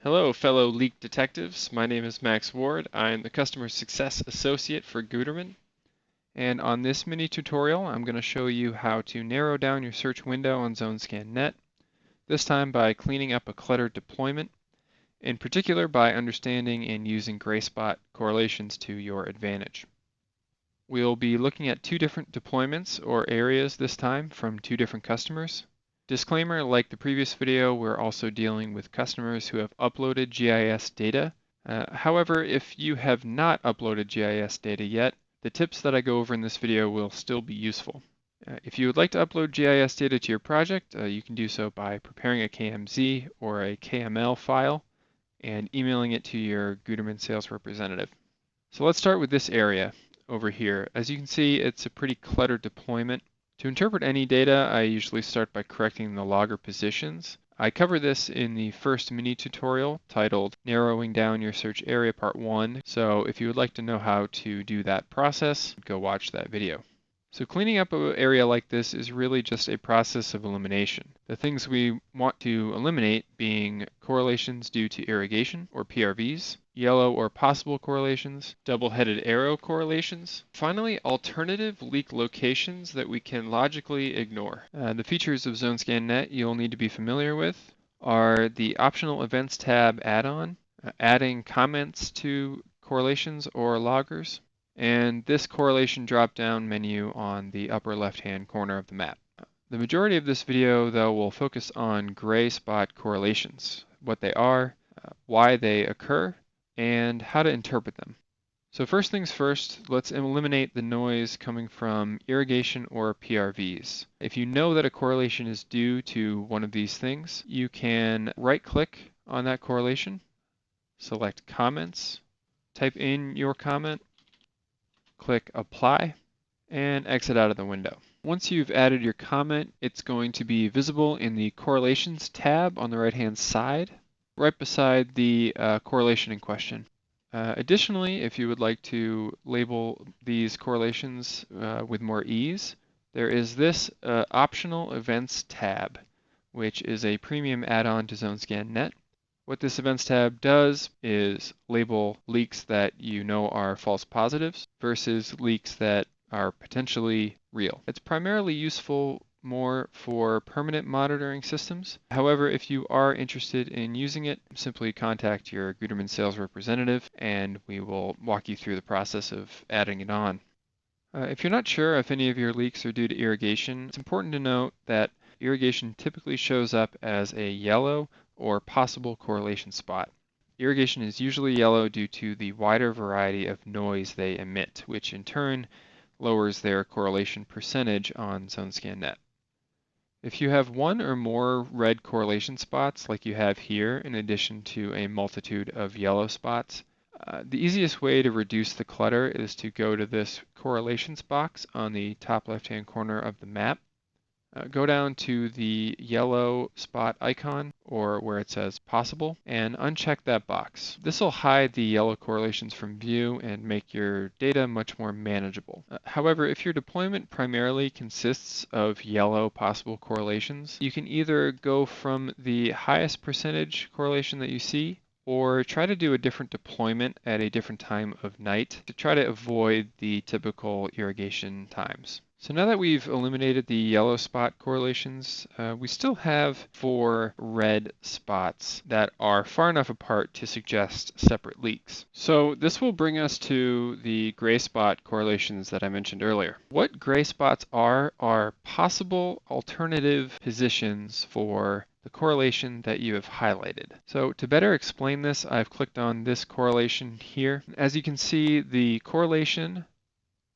Hello, fellow leak detectives. My name is Max Ward. I'm the Customer Success Associate for Gutermann. And on this mini tutorial, I'm going to show you how to narrow down your search window on Zonescan Net, this time by cleaning up a cluttered deployment, in particular by understanding and using gray spot correlations to your advantage. We'll be looking at two different deployments or areas this time from two different customers. Disclaimer, like the previous video, we're also dealing with customers who have uploaded GIS data. However, if you have not uploaded GIS data yet, the tips that I go over in this video will still be useful. If you would like to upload GIS data to your project, you can do so by preparing a KMZ or a KML file and emailing it to your Gutermann sales representative. So let's start with this area over here. As you can see, it's a pretty cluttered deployment. To interpret any data, I usually start by correcting the logger positions. I cover this in the first mini tutorial titled Narrowing Down Your Search Area Part 1, so if you would like to know how to do that process, go watch that video. So cleaning up an area like this is really just a process of elimination. The things we want to eliminate being correlations due to irrigation, or PRVs, yellow or possible correlations, double-headed arrow correlations, finally alternative leak locations that we can logically ignore. The features of Zonescan Net you'll need to be familiar with are the optional events tab add-on, adding comments to correlations or loggers, and this correlation drop-down menu on the upper left-hand corner of the map. The majority of this video, though, will focus on gray spot correlations, what they are, why they occur, and how to interpret them. So first things first, let's eliminate the noise coming from irrigation or PRVs. If you know that a correlation is due to one of these things, you can right-click on that correlation, select Comments, type in your comment, click Apply, and exit out of the window. Once you've added your comment, it's going to be visible in the Correlations tab on the right-hand side, right beside the correlation in question. Additionally, if you would like to label these correlations with more ease, there is this optional Events tab, which is a premium add-on to Zonescan Net. What this Events tab does is label leaks that you know are false positives versus leaks that are potentially real. It's primarily useful more for permanent monitoring systems. However, if you are interested in using it, simply contact your Gutermann sales representative and we will walk you through the process of adding it on. If you're not sure if any of your leaks are due to irrigation, it's important to note that irrigation typically shows up as a yellow or possible correlation spot. Irrigation is usually yellow due to the wider variety of noise they emit, which in turn lowers their correlation percentage on Zonescan Net. If you have one or more red correlation spots like you have here, in addition to a multitude of yellow spots, the easiest way to reduce the clutter is to go to this correlations box on the top left-hand corner of the map. Go down to the yellow spot icon or where it says possible and uncheck that box. This will hide the yellow correlations from view and make your data much more manageable. However, if your deployment primarily consists of yellow possible correlations, you can either go from the highest percentage correlation that you see or try to do a different deployment at a different time of night to try to avoid the typical irrigation times. So now that we've eliminated the yellow spot correlations, we still have 4 red spots that are far enough apart to suggest separate leaks. So this will bring us to the gray spot correlations that I mentioned earlier. What gray spots are possible alternative positions for the correlation that you have highlighted. So to better explain this, I've clicked on this correlation here. As you can see, the correlation,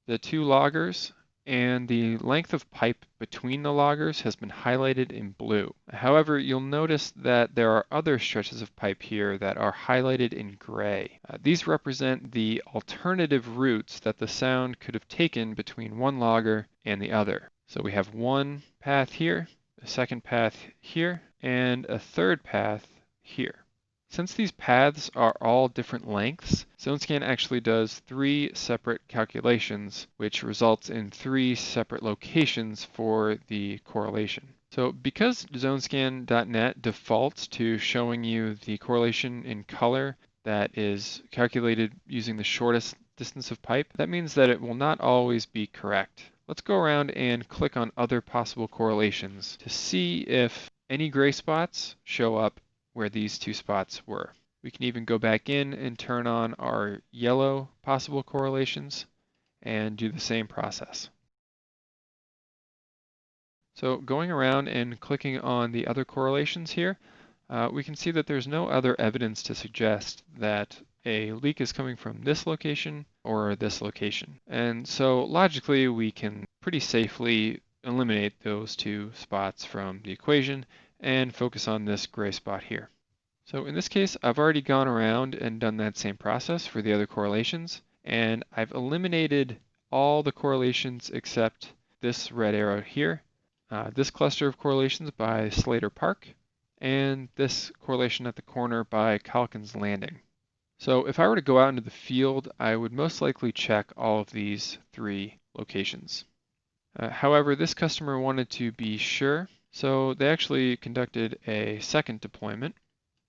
the 2 loggers, and the length of pipe between the loggers has been highlighted in blue. However, you'll notice that there are other stretches of pipe here that are highlighted in gray. These represent the alternative routes that the sound could have taken between one logger and the other. So we have one path here, a second path here, and a third path here. Since these paths are all different lengths, Zonescan actually does 3 separate calculations, which results in 3 separate locations for the correlation. So because Zonescan.net defaults to showing you the correlation in color that is calculated using the shortest distance of pipe, that means that it will not always be correct. Let's go around and click on other possible correlations to see if any gray spots show up where these two spots were. We can even go back in and turn on our yellow possible correlations and do the same process. So going around and clicking on the other correlations here, we can see that there's no other evidence to suggest that a leak is coming from this location or this location. And so logically, we can pretty safely eliminate those two spots from the equation and focus on this gray spot here. So in this case, I've already gone around and done that same process for the other correlations, and I've eliminated all the correlations except this red arrow here, this cluster of correlations by Slater Park, and this correlation at the corner by Calkins Landing. So if I were to go out into the field, I would most likely check all of these three locations. However, this customer wanted to be sure, so they actually conducted a second deployment,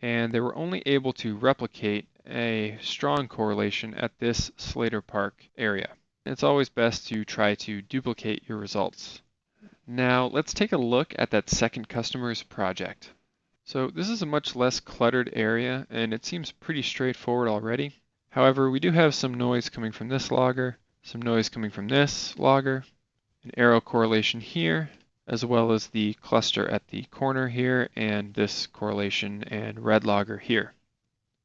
and they were only able to replicate a strong correlation at this Slater Park area. It's always best to try to duplicate your results. Now let's take a look at that second customer's project. So this is a much less cluttered area, and it seems pretty straightforward already. However, we do have some noise coming from this logger, some noise coming from this logger, an arrow correlation here, as well as the cluster at the corner here, and this correlation and red logger here.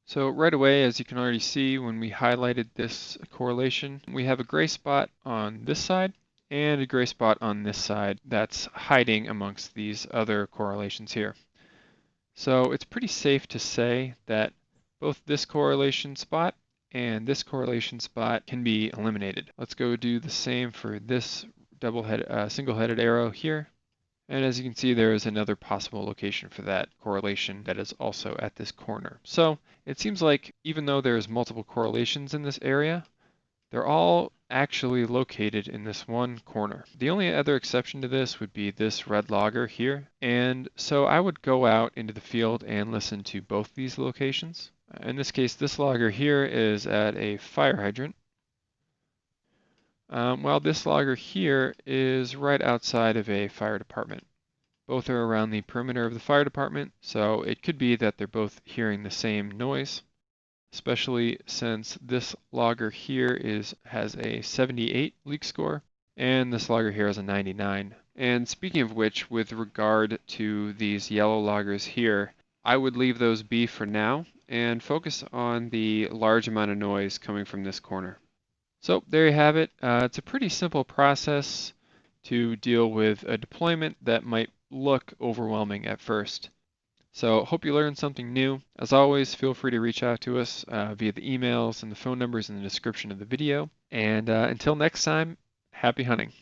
So right away, as you can already see, when we highlighted this correlation, we have a gray spot on this side and a gray spot on this side that's hiding amongst these other correlations here. So it's pretty safe to say that both this correlation spot and this correlation spot can be eliminated. Let's go do the same for this single-headed arrow here. And as you can see, there is another possible location for that correlation that is also at this corner. So it seems like even though there's multiple correlations in this area, they're all actually located in this one corner. The only other exception to this would be this red logger here. And so I would go out into the field and listen to both these locations. In this case, this logger here is at a fire hydrant, while this logger here is right outside of a fire department. Both are around the perimeter of the fire department, so it could be that they're both hearing the same noise, especially since this logger here has a 78 leak score, and this logger here has a 99. And speaking of which, with regard to these yellow loggers here, I would leave those be for now and focus on the large amount of noise coming from this corner. So there you have it. It's a pretty simple process to deal with a deployment that might look overwhelming at first. So hope you learned something new. As always, feel free to reach out to us via the emails and the phone numbers in the description of the video. And until next time, happy hunting.